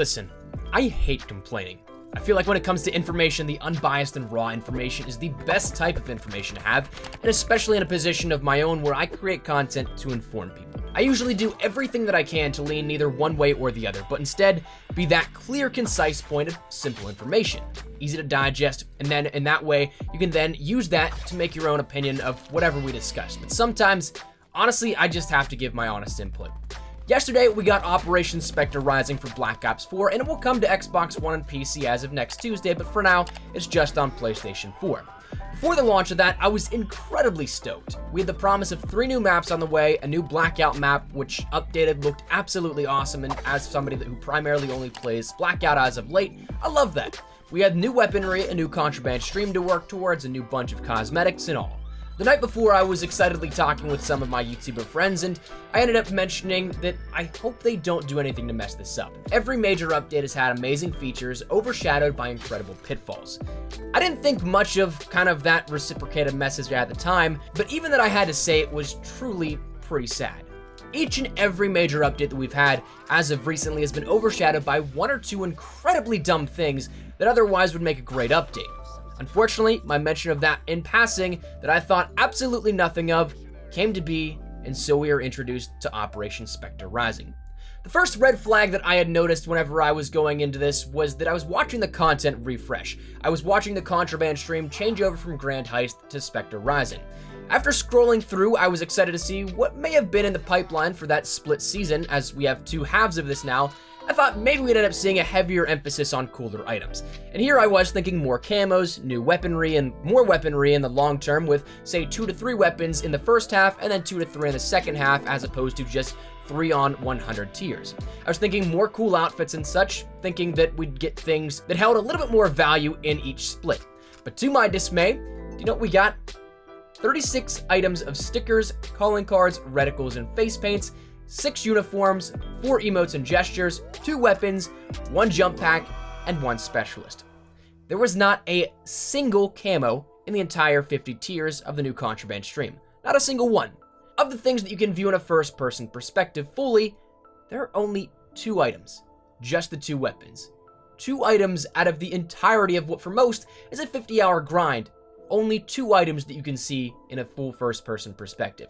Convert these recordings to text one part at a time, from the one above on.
Listen, I hate complaining. I feel like when it comes to information, the unbiased and raw information is the best type of information to have, and especially in a position of my own where I create content to inform people. I usually do everything that I can to lean neither one way or the other, but instead be that clear, concise point of simple information, easy to digest, and then in that way, you can then use that to make your own opinion of whatever we discuss. But sometimes, honestly, I just have to give my honest input. Yesterday, we got Operation Spectre Rising for Black Ops 4, and it will come to Xbox One and PC as of next Tuesday, but for now, it's just on PlayStation 4. Before the launch of that, I was incredibly stoked. We had the promise of 3 new maps on the way, a new Blackout map, which updated looked absolutely awesome, and as somebody who primarily only plays Blackout as of late, I love that. We had new weaponry, a new Contraband stream to work towards, a new bunch of cosmetics, and all. The night before, I was excitedly talking with some of my YouTuber friends, and I ended up mentioning that I hope they don't do anything to mess this up. Every major update has had amazing features, overshadowed by incredible pitfalls. I didn't think much of kind of that reciprocated message at the time, but even that I had to say it was truly pretty sad. Each and every major update that we've had as of recently has been overshadowed by 1 or 2 incredibly dumb things that otherwise would make a great update. Unfortunately, my mention of that in passing that I thought absolutely nothing of came to be, and so we are introduced to Operation Spectre Rising. The first red flag that I had noticed whenever I was going into this was that I was watching the content refresh. I was watching the Contraband stream change over from Grand Heist to Spectre Rising. After scrolling through, I was excited to see what may have been in the pipeline for that split season, as we have 2 halves of this now. I thought maybe we'd end up seeing a heavier emphasis on cooler items. And here I was thinking more camos, new weaponry, and more weaponry in the long term with, say, 2 to 3 weapons in the first half and then 2 to 3 in the second half, as opposed to just 3 on 100 tiers. I was thinking more cool outfits and such, thinking that we'd get things that held a little bit more value in each split. But to my dismay, do you know what we got? 36 items of stickers, calling cards, reticles, and face paints, 6 uniforms, 4 emotes and gestures, 2 weapons, 1 jump pack, and 1 specialist. There was not a single camo in the entire 50 tiers of the new Contraband stream. Not a single one. Of the things that you can view in a first-person perspective fully, there are only 2 items. Just the 2 weapons. 2 items out of the entirety of what for most is a 50-hour grind. Only 2 items that you can see in a full first-person perspective.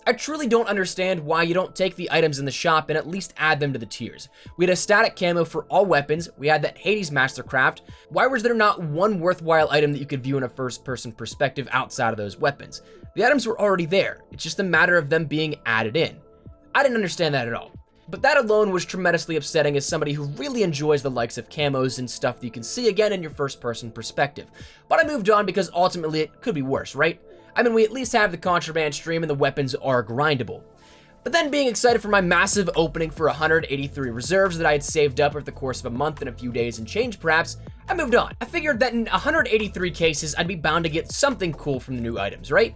I truly don't understand why you don't take the items in the shop and at least add them to the tiers. We had a static camo for all weapons, we had that Hades Mastercraft. Why was there not one worthwhile item that you could view in a first-person perspective outside of those weapons? The items were already there, it's just a matter of them being added in. I didn't understand that at all. But that alone was tremendously upsetting as somebody who really enjoys the likes of camos and stuff that you can see again in your first-person perspective. But I moved on because ultimately it could be worse, right? I mean, we at least have the Contraband stream and the weapons are grindable. But then being excited for my massive opening for 183 reserves that I had saved up over the course of a month and a few days and change perhaps, I moved on. I figured that in 183 cases, I'd be bound to get something cool from the new items, right?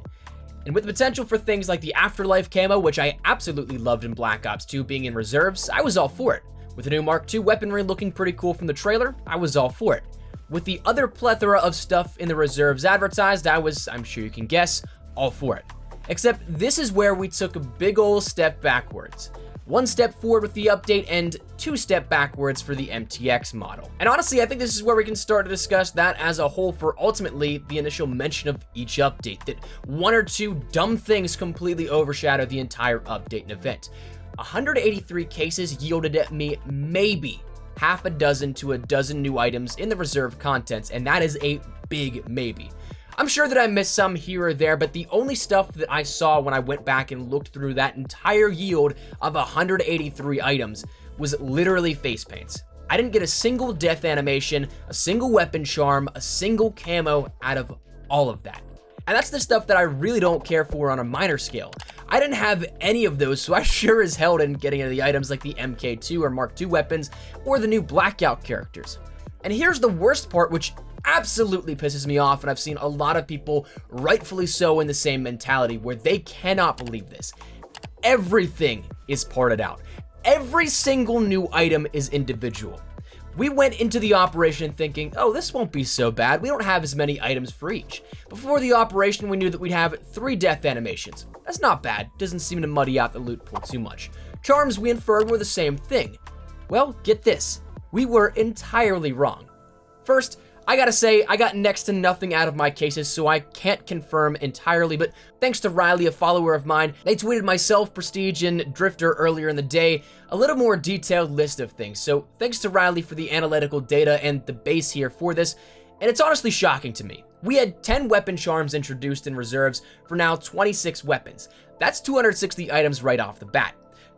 And with the potential for things like the Afterlife camo, which I absolutely loved in Black Ops 2 being in reserves, I was all for it. With the new Mark II weaponry looking pretty cool from the trailer, I was all for it. With the other plethora of stuff in the reserves advertised, I was, I'm sure you can guess, all for it. Except this is where we took a big ol' step backwards. 1 step forward with the update and 2 step backwards for the MTX model. And honestly, I think this is where we can start to discuss that as a whole for ultimately the initial mention of each update, that 1 or 2 dumb things completely overshadow the entire update and event. 183 cases yielded at me maybe half a dozen to a dozen new items in the reserved contents, and that is a big maybe. I'm sure that I missed some here or there, but the only stuff that I saw when I went back and looked through that entire yield of 183 items was literally face paints. I didn't get a single death animation, a single weapon charm, a single camo out of all of that. And that's the stuff that I really don't care for on a minor scale. I didn't have any of those, so I sure as hell didn't get any of the items like the MK2 or Mark II weapons or the new Blackout characters. And here's the worst part, which absolutely pisses me off, and I've seen a lot of people, rightfully so, in the same mentality where they cannot believe this. Everything is parted out. Every single new item is individual. We went into the operation thinking, oh, this won't be so bad. We don't have as many items for each. Before the operation, we knew that we'd have 3 death animations. That's not bad. Doesn't seem to muddy out the loot pool too much. Charms, we inferred, were the same thing. Well, get this. we were entirely wrong. First, I gotta say, I got next to nothing out of my cases, so I can't confirm entirely, but thanks to Riley, a follower of mine, they tweeted myself, Prestige, and Drifter earlier in the day a little more detailed list of things, so thanks to Riley for the analytical data and the base here for this, and it's honestly shocking to me. We had 10 weapon charms introduced in reserves for now 26 weapons. That's 260 items right off the bat.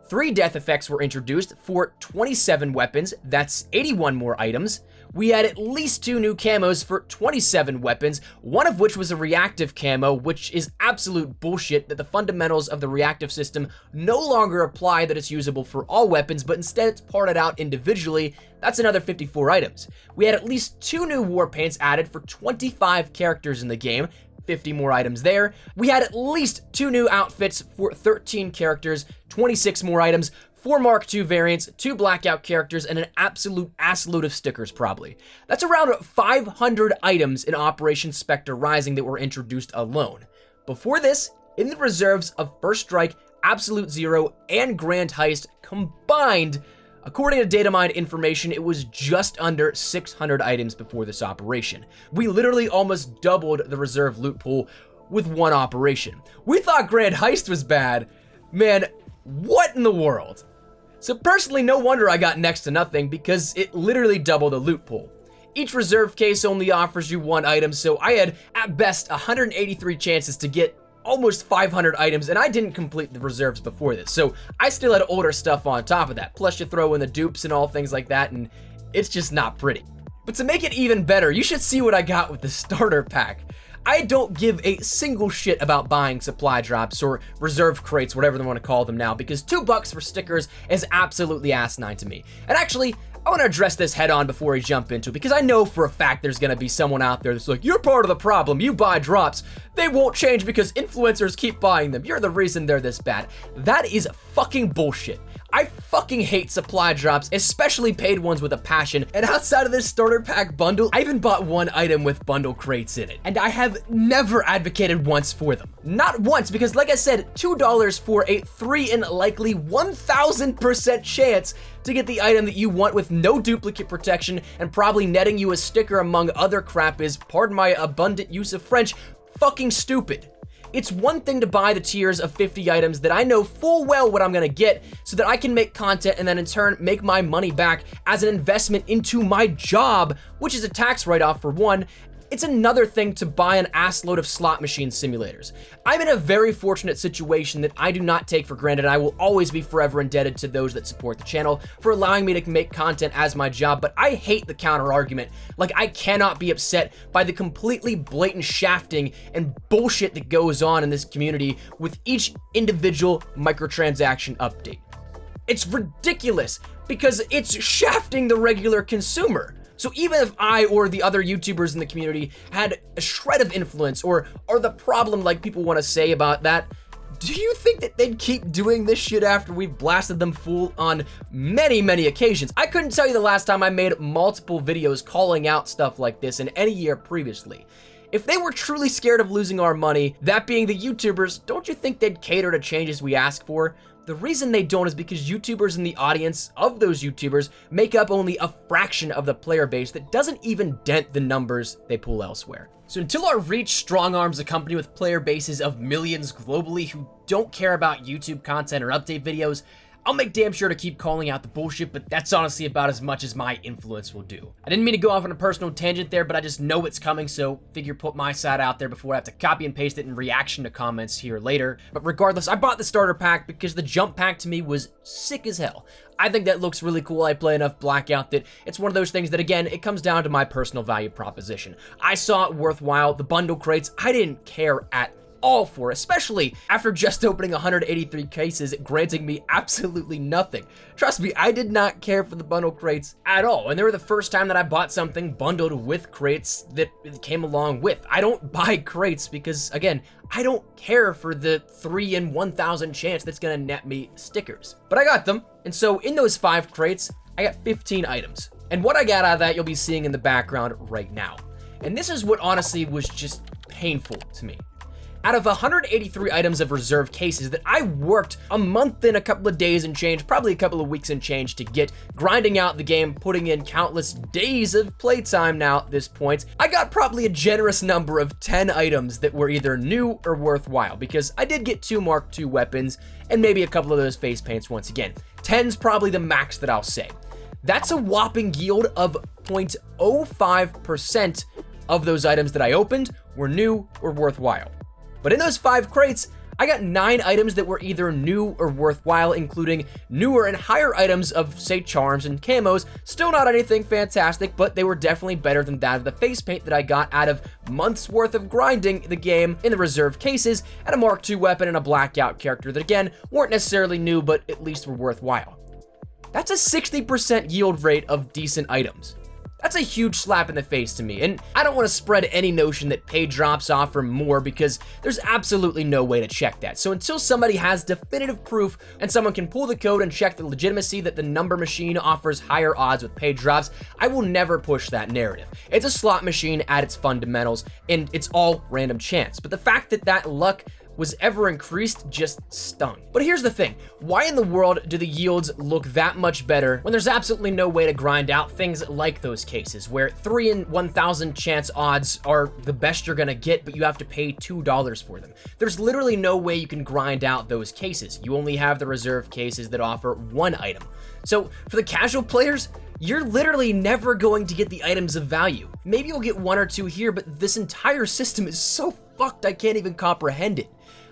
3 death effects were introduced for 27 weapons, that's 81 more items. We had at least 2 new camos for 27 weapons, one of which was a reactive camo, which is absolute bullshit that the fundamentals of the reactive system no longer apply that it's usable for all weapons, but instead it's parted out individually. That's another 54 items. We had at least 2 new war paints added for 25 characters in the game, 50 more items there. We had at least 2 new outfits for 13 characters, 26 more items, 4 Mark II variants, 2 Blackout characters, and an absolute assload of stickers, probably. That's around 500 items in Operation Spectre Rising that were introduced alone. Before this, in the reserves of First Strike, Absolute Zero, and Grand Heist combined, according to Datamine information, it was just under 600 items before this operation. We literally almost doubled the reserve loot pool with one operation. We thought Grand Heist was bad. Man, what in the world? So personally, no wonder I got next to nothing, because it literally doubled the loot pool. Each reserve case only offers you 1 item, so I had at best 183 chances to get almost 500 items, and I didn't complete the reserves before this, so I still had older stuff on top of that. Plus you throw in the dupes and all things like that, and it's just not pretty. But to make it even better, you should see what I got with the starter pack. I don't give a single shit about buying supply drops or reserve crates, whatever they want to call them now, because $2 for stickers is absolutely asinine to me. And actually, I want to address this head on before I jump into it, because I know for a fact there's going to be someone out there that's like, you're part of the problem, you buy drops, they won't change because influencers keep buying them, you're the reason they're this bad. That is fucking bullshit. I fucking hate supply drops, especially paid ones with a passion, and outside of this starter pack bundle, I even bought 1 item with bundle crates in it, and I have never advocated once for them. Not once, because like I said, $2 for a 3 in likely 1000% chance to get the item that you want with no duplicate protection and probably netting you a sticker among other crap is, pardon my abundant use of French, fucking stupid. It's one thing to buy the tiers of 50 items that I know full well what I'm gonna get so that I can make content and then in turn make my money back as an investment into my job, which is a tax write-off for one. It's another thing to buy an assload of slot machine simulators. I'm in a very fortunate situation that I do not take for granted, and I will always be forever indebted to those that support the channel for allowing me to make content as my job, but I hate the counter argument. Like, I cannot be upset by the completely blatant shafting and bullshit that goes on in this community with each individual microtransaction update. It's ridiculous because it's shafting the regular consumer. So even if I or the other YouTubers in the community had a shred of influence or are the problem like people want to say about that, do you think that they'd keep doing this shit after we've blasted them full on many, many occasions? I couldn't tell you the last time I made multiple videos calling out stuff like this in any year previously. If they were truly scared of losing our money, that being the YouTubers, don't you think they'd cater to changes we ask for? The reason they don't is because YouTubers in the audience of those YouTubers make up only a fraction of the player base that doesn't even dent the numbers they pull elsewhere. So until our reach strong arms a company with player bases of millions globally who don't care about YouTube content or update videos, I'll make damn sure to keep calling out the bullshit, but that's honestly about as much as my influence will do. I didn't mean to go off on a personal tangent there, but I just know it's coming, so figure put my side out there before I have to copy and paste it in reaction to comments here later. But regardless, I bought the starter pack because the jump pack to me was sick as hell. I think that looks really cool. I play enough Blackout that it's one of those things that, again, it comes down to my personal value proposition. I saw it worthwhile. The bundle crates, I didn't care at all for, especially after just opening 183 cases, granting me absolutely nothing. Trust me, I did not care for the bundle crates at all, and they were the first time that I bought something bundled with crates that it came along with. I don't buy crates because, again, I don't care for the 3 in 1,000 chance that's gonna net me stickers. But I got them, and so in those 5 crates, I got 15 items. And what I got out of that, you'll be seeing in the background right now. And this is what honestly was just painful to me. Out of 183 items of reserve cases that I worked a month and a couple of days and change, probably a couple of weeks and change to get, grinding out the game, putting in countless days of playtime now at this point, I got probably a generous number of 10 items that were either new or worthwhile, because I did get 2 Mark II weapons and maybe a couple of those face paints once again. 10's probably the max that I'll say. That's a whopping yield of 0.05% of those items that I opened were new or worthwhile. But in those 5 crates, I got 9 items that were either new or worthwhile, including newer and higher items of, say, charms and camos. Still not anything fantastic, but they were definitely better than that of the face paint that I got out of months worth of grinding the game in the reserve cases, and a Mark II weapon and a Blackout character that, again, weren't necessarily new, but at least were worthwhile. That's a 60% yield rate of decent items. That's a huge slap in the face to me, and I don't want to spread any notion that paid drops offer more, because there's absolutely no way to check that. So until somebody has definitive proof and someone can pull the code and check the legitimacy that the number machine offers higher odds with paid drops, I will never push that narrative. It's a slot machine at its fundamentals, and it's all random chance. But the fact that that luck was ever increased just stung. But here's the thing, why in the world do the yields look that much better when there's absolutely no way to grind out things like those cases, where 3 in 1,000 chance odds are the best you're gonna get, but you have to pay $2 for them? There's literally no way you can grind out those cases. You only have the reserve cases that offer 1 item. So for the casual players, you're literally never going to get the items of value. Maybe you'll get 1 or 2 here, but this entire system is so fucked I can't even comprehend it.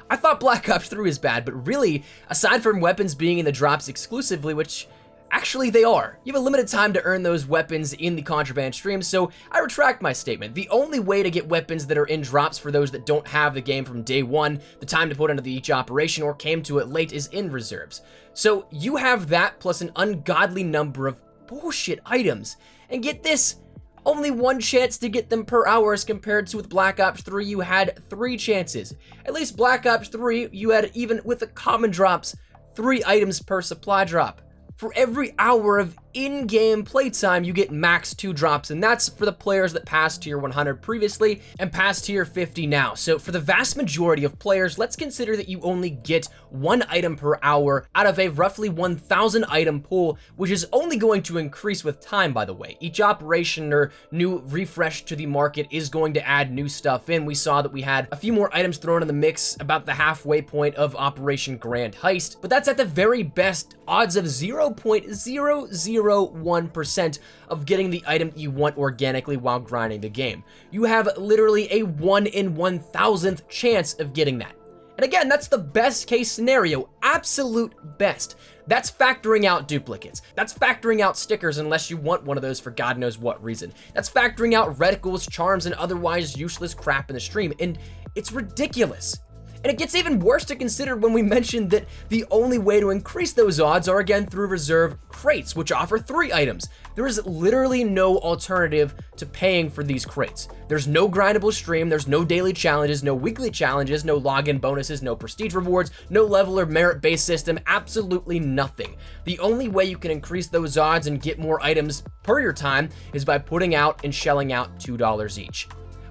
I thought Black Ops 3 was bad, but really, aside from weapons being in the drops exclusively, which actually they are, you have a limited time to earn those weapons in the Contraband stream, so I retract my statement. The only way to get weapons that are in drops for those that don't have the game from day one, the time to put into each operation, or came to it late, is in reserves. So you have that plus an ungodly number of bullshit items, and get this, only 1 chance to get them per hour as compared to with Black Ops 3, you had 3 chances. At least Black Ops 3, you had, even with the common drops, 3 items per supply drop. For every hour of in-game playtime, you get max 2 drops, and that's for the players that passed tier 100 previously and passed tier 50 now. So for the vast majority of players, let's consider that you only get 1 item per hour out of a roughly 1,000 item pool, which is only going to increase with time, by the way. Each operation or new refresh to the market is going to add new stuff in. We saw that we had a few more items thrown in the mix about the halfway point of Operation Grand Heist, but that's at the very best odds of 0.001% of getting the item you want organically while grinding the game. You have literally a 1 in 1,000th chance of getting that. And again, that's the best case scenario, absolute best. That's factoring out duplicates. That's factoring out stickers unless you want one of those for God knows what reason. That's factoring out reticles, charms, and otherwise useless crap in the stream, and it's ridiculous. And it gets even worse to consider when we mentioned that the only way to increase those odds are again through reserve crates, which offer 3 items. There is literally no alternative to paying for these crates. There's no grindable stream, there's no daily challenges, no weekly challenges, no login bonuses, no prestige rewards, no level or merit-based system, absolutely nothing. The only way you can increase those odds and get more items per your time is by putting out and shelling out $2 each.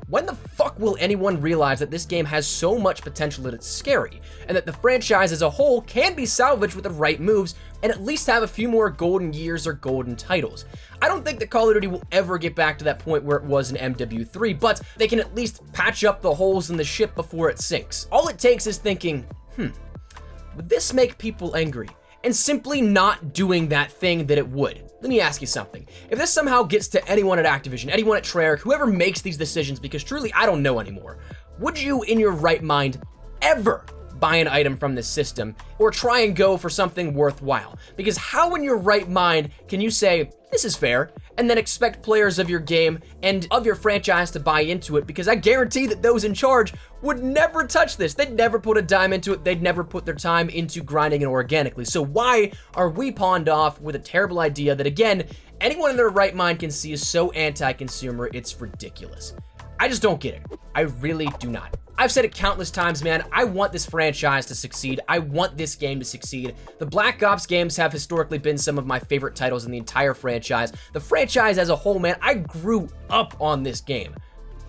When the fuck will anyone realize that this game has so much potential that it's scary, and that the franchise as a whole can be salvaged with the right moves and at least have a few more golden years or golden titles? I don't think that Call of Duty will ever get back to that point where it was in MW3, but they can at least patch up the holes in the ship before it sinks. All it takes is thinking, would this make people angry? And simply not doing that thing that it would. Let me ask you something. If this somehow gets to anyone at Activision, anyone at Treyarch, whoever makes these decisions, because truly I don't know anymore, would you in your right mind ever buy an item from this system or try and go for something worthwhile? Because how in your right mind can you say, this is fair, and then expect players of your game and of your franchise to buy into it? Because I guarantee that those in charge would never touch this. They'd never put a dime into it. They'd never put their time into grinding it organically. So why are we pawned off with a terrible idea that, again, anyone in their right mind can see is so anti-consumer, it's ridiculous? I just don't get it. I really do not. I've said it countless times, man. I want this franchise to succeed. I want this game to succeed. The Black Ops games have historically been some of my favorite titles in the entire franchise. The franchise as a whole, man, I grew up on this game.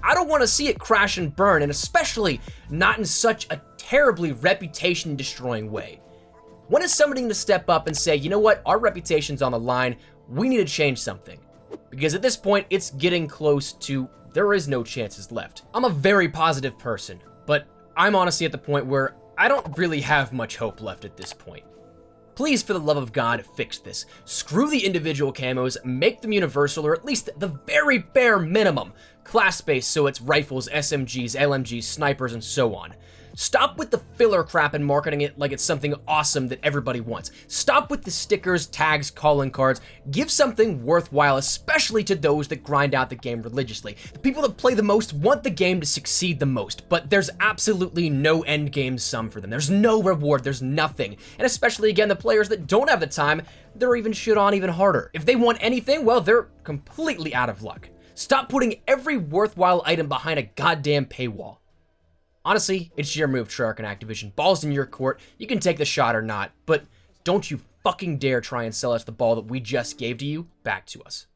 I don't want to see it crash and burn, and especially not in such a terribly reputation-destroying way. When is somebody going to step up and say, you know what, our reputation's on the line, we need to change something? Because at this point, it's getting close to there is no chances left. I'm a very positive person, but I'm honestly at the point where I don't really have much hope left at this point. Please, for the love of God, fix this. Screw the individual camos, make them universal, or at least the very bare minimum class-based, so it's rifles, SMGs, LMGs, snipers, and so on. Stop with the filler crap and marketing it like it's something awesome that everybody wants. Stop with the stickers, tags, calling cards. Give something worthwhile, especially to those that grind out the game religiously. The people that play the most want the game to succeed the most, but there's absolutely no end game sum for them. There's no reward, there's nothing. And especially, again, the players that don't have the time, they're even shit on even harder. If they want anything, well, they're completely out of luck. Stop putting every worthwhile item behind a goddamn paywall. Honestly, it's your move, Treyarch and Activision. Ball's in your court. You can take the shot or not, but don't you fucking dare try and sell us the ball that we just gave to you back to us.